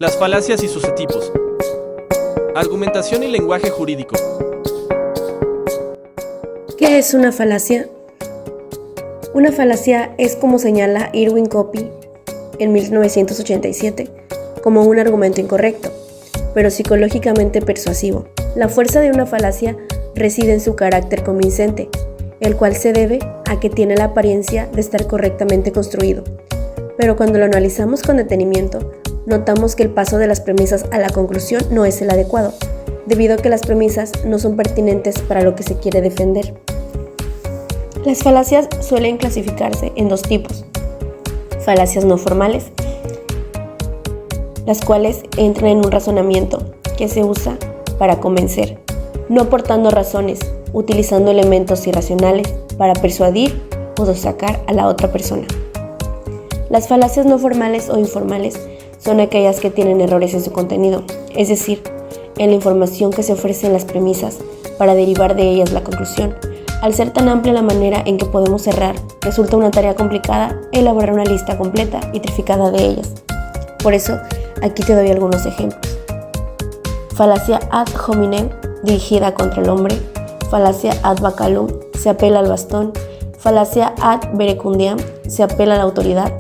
Las falacias y sus tipos. Argumentación y lenguaje jurídico. ¿Qué es una falacia? Una falacia es, como señala Irwin Copy en 1987, como un argumento incorrecto, pero psicológicamente persuasivo. La fuerza de una falacia reside en su carácter convincente, el cual se debe a que tiene la apariencia de estar correctamente construido. Pero cuando lo analizamos con detenimiento, notamos que el paso de las premisas a la conclusión no es el adecuado, debido a que las premisas no son pertinentes para lo que se quiere defender. Las falacias suelen clasificarse en dos tipos: falacias no formales, las cuales entran en un razonamiento que se usa para convencer, no aportando razones, utilizando elementos irracionales para persuadir o sacar a la otra persona. Las falacias no formales o informales son aquellas que tienen errores en su contenido, es decir, en la información que se ofrece en las premisas para derivar de ellas la conclusión. Al ser tan amplia la manera en que podemos errar, resulta una tarea complicada elaborar una lista completa y trificada de ellas. Por eso, aquí te doy algunos ejemplos. Falacia ad hominem, dirigida contra el hombre. Falacia ad bacallum, se apela al bastón. Falacia ad verecundiam, se apela a la autoridad.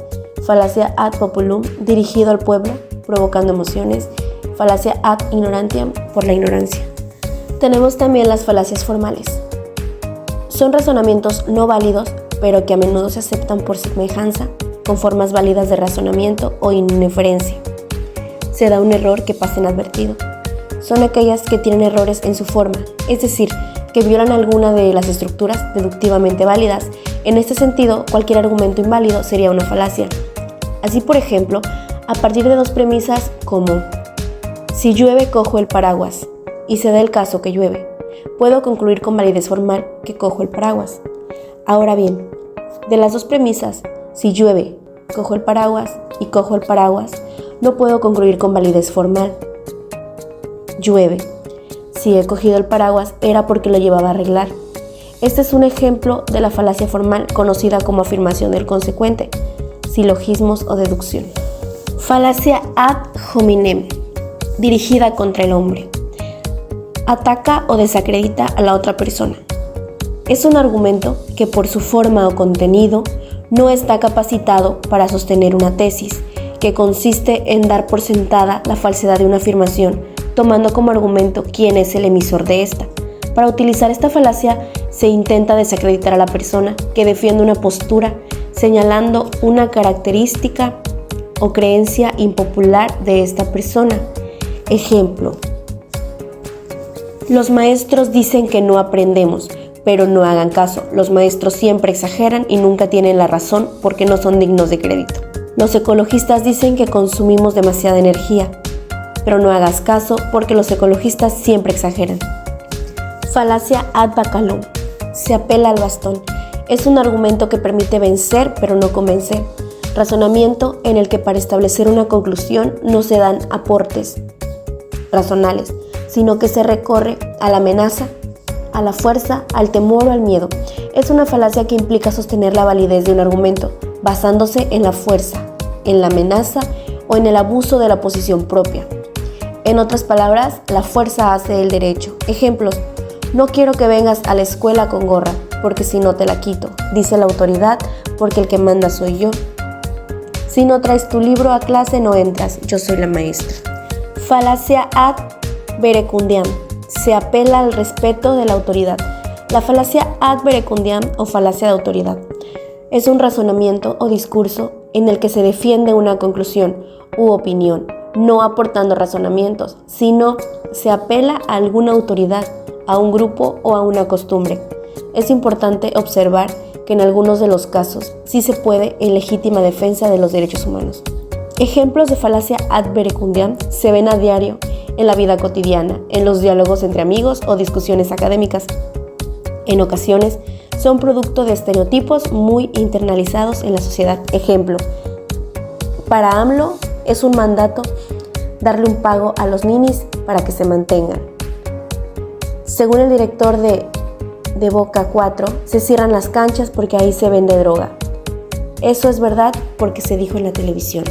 Falacia ad populum, dirigido al pueblo, provocando emociones. Falacia ad ignorantiam, por la ignorancia. Tenemos también las falacias formales. Son razonamientos no válidos, pero que a menudo se aceptan por semejanza con formas válidas de razonamiento o inferencia. Se da un error que pasa inadvertido. Son aquellas que tienen errores en su forma, es decir, que violan alguna de las estructuras deductivamente válidas. En este sentido, cualquier argumento inválido sería una falacia. Así, por ejemplo, a partir de dos premisas como: si llueve, cojo el paraguas, y se da el caso que llueve, puedo concluir con validez formal que cojo el paraguas. Ahora bien, de las dos premisas, si llueve, cojo el paraguas y cojo el paraguas, no puedo concluir con validez formal. Llueve. Si he cogido el paraguas era porque lo llevaba a arreglar. Este es un ejemplo de la falacia formal conocida como afirmación del consecuente, silogismos o deducción. Falacia ad hominem, dirigida contra el hombre. Ataca o desacredita a la otra persona. Es un argumento que por su forma o contenido no está capacitado para sostener una tesis, que consiste en dar por sentada la falsedad de una afirmación, tomando como argumento quién es el emisor de esta. Para utilizar esta falacia se intenta desacreditar a la persona que defiende una postura, señalando una característica o creencia impopular de esta persona. Ejemplo: los maestros dicen que no aprendemos, pero no hagan caso. Los maestros siempre exageran y nunca tienen la razón porque no son dignos de crédito. Los ecologistas dicen que consumimos demasiada energía, pero no hagas caso porque los ecologistas siempre exageran. Falacia ad bacallum, se apela al bastón. Es un argumento que permite vencer pero no convencer. Razonamiento en el que para establecer una conclusión no se dan aportes racionales, sino que se recorre a la amenaza, a la fuerza, al temor o al miedo. Es una falacia que implica sostener la validez de un argumento, basándose en la fuerza, en la amenaza o en el abuso de la posición propia. En otras palabras, la fuerza hace el derecho. Ejemplos: no quiero que vengas a la escuela con gorra, porque si no te la quito, dice la autoridad, porque el que manda soy yo. Si no traes tu libro a clase no entras, yo soy la maestra. Falacia ad verecundiam, se apela al respeto de la autoridad. La falacia ad verecundiam o falacia de autoridad es un razonamiento o discurso en el que se defiende una conclusión u opinión, no aportando razonamientos, sino se apela a alguna autoridad, a un grupo o a una costumbre. Es importante observar que en algunos de los casos sí se puede en legítima defensa de los derechos humanos. Ejemplos de falacia ad verecundiam se ven a diario en la vida cotidiana, en los diálogos entre amigos o discusiones académicas. En ocasiones son producto de estereotipos muy internalizados en la sociedad. Ejemplo: para AMLO es un mandato darle un pago a los ninis para que se mantengan. Según el director de Boca 4, se cierran las canchas porque ahí se vende droga. Eso es verdad porque se dijo en la televisión.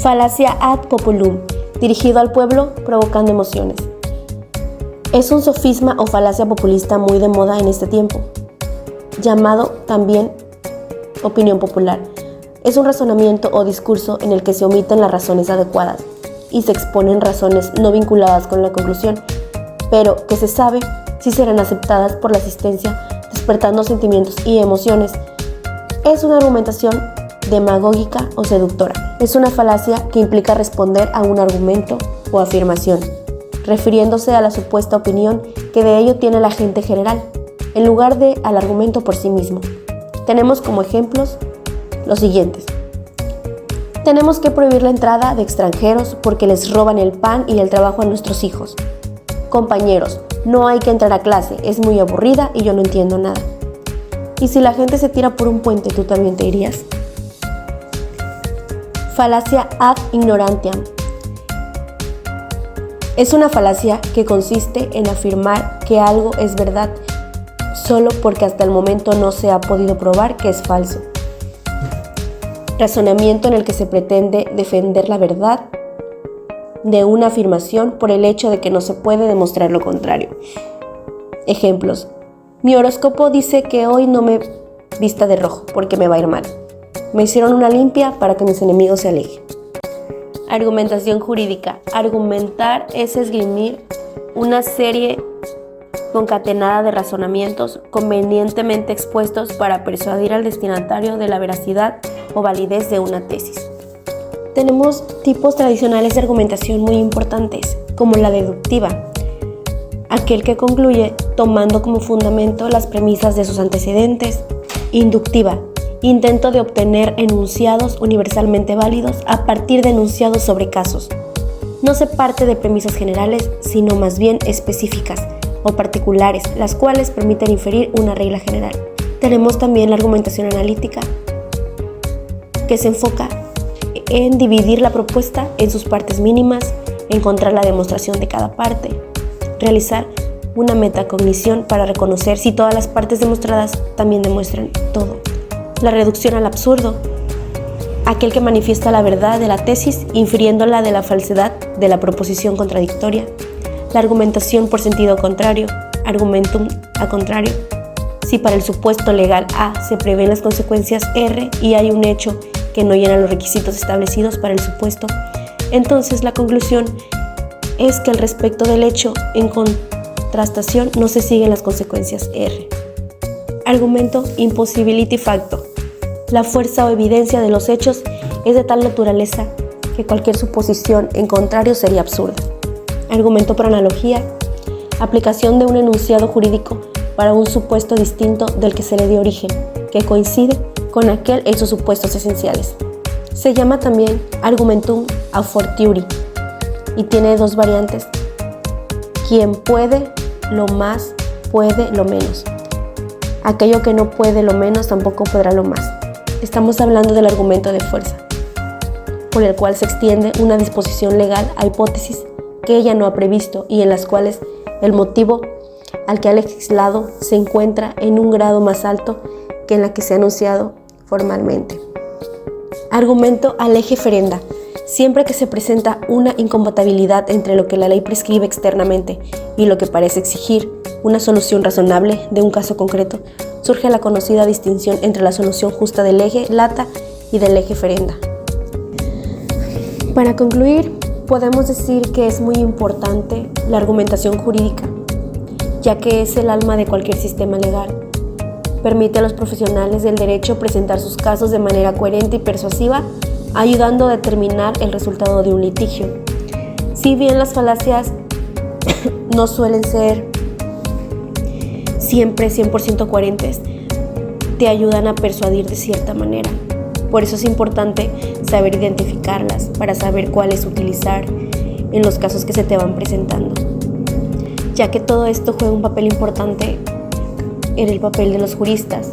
Falacia ad populum, dirigido al pueblo, provocando emociones. Es un sofisma o falacia populista muy de moda en este tiempo, llamado también opinión popular. Es un razonamiento o discurso en el que se omiten las razones adecuadas y se exponen razones no vinculadas con la conclusión, pero que se sabe si serán aceptadas por la asistencia, despertando sentimientos y emociones. Es una argumentación demagógica o seductora. Es una falacia que implica responder a un argumento o afirmación, refiriéndose a la supuesta opinión que de ello tiene la gente general, en lugar de al argumento por sí mismo. Tenemos como ejemplos los siguientes. Tenemos que prohibir la entrada de extranjeros porque les roban el pan y el trabajo a nuestros hijos. Compañeros, no hay que entrar a clase, es muy aburrida y yo no entiendo nada. ¿Y si la gente se tira por un puente, tú también te irías? Falacia ad ignorantiam. Es una falacia que consiste en afirmar que algo es verdad solo porque hasta el momento no se ha podido probar que es falso. Razonamiento en el que se pretende defender la verdad de una afirmación por el hecho de que no se puede demostrar lo contrario. Ejemplos. Mi horóscopo dice que hoy no me vista de rojo porque me va a ir mal. Me hicieron una limpia para que mis enemigos se alejen. Argumentación jurídica. Argumentar es esgrimir una serie concatenada de razonamientos convenientemente expuestos para persuadir al destinatario de la veracidad o validez de una tesis. Tenemos tipos tradicionales de argumentación muy importantes, como la deductiva, aquel que concluye tomando como fundamento las premisas de sus antecedentes. Inductiva, intento de obtener enunciados universalmente válidos a partir de enunciados sobre casos. No se parte de premisas generales, sino más bien específicas o particulares, las cuales permiten inferir una regla general. Tenemos también la argumentación analítica, que se enfoca en dividir la propuesta en sus partes mínimas, encontrar la demostración de cada parte, realizar una metacognición para reconocer si todas las partes demostradas también demuestran todo. La reducción al absurdo, aquel que manifiesta la verdad de la tesis infiriéndola de la falsedad de la proposición contradictoria. La argumentación por sentido contrario, argumentum a contrario. Si para el supuesto legal A se prevén las consecuencias R y hay un hecho que no llena los requisitos establecidos para el supuesto, entonces la conclusión es que al respecto del hecho en contrastación no se siguen las consecuencias R. Argumento impossibility facto. La fuerza o evidencia de los hechos es de tal naturaleza que cualquier suposición en contrario sería absurda. Argumento por analogía. Aplicación de un enunciado jurídico para un supuesto distinto del que se le dio origen, que coincide con aquel en sus supuestos esenciales. Se llama también argumentum a fortiori y tiene dos variantes. Quien puede lo más, puede lo menos. Aquello que no puede lo menos tampoco podrá lo más. Estamos hablando del argumento de fuerza, por el cual se extiende una disposición legal a hipótesis que ella no ha previsto y en las cuales el motivo al que ha legislado se encuentra en un grado más alto que en la que se ha anunciado formalmente. Argumento a lege ferenda. Siempre que se presenta una incompatibilidad entre lo que la ley prescribe externamente y lo que parece exigir una solución razonable de un caso concreto, surge la conocida distinción entre la solución justa del lege lata y del lege ferenda. Para concluir, podemos decir que es muy importante la argumentación jurídica, ya que es el alma de cualquier sistema legal. Permite a los profesionales del derecho presentar sus casos de manera coherente y persuasiva, ayudando a determinar el resultado de un litigio. Si bien las falacias no suelen ser siempre 100% coherentes, te ayudan a persuadir de cierta manera. Por eso es importante saber identificarlas para saber cuáles utilizar en los casos que se te van presentando, ya que todo esto juega un papel importante en el papel de los juristas.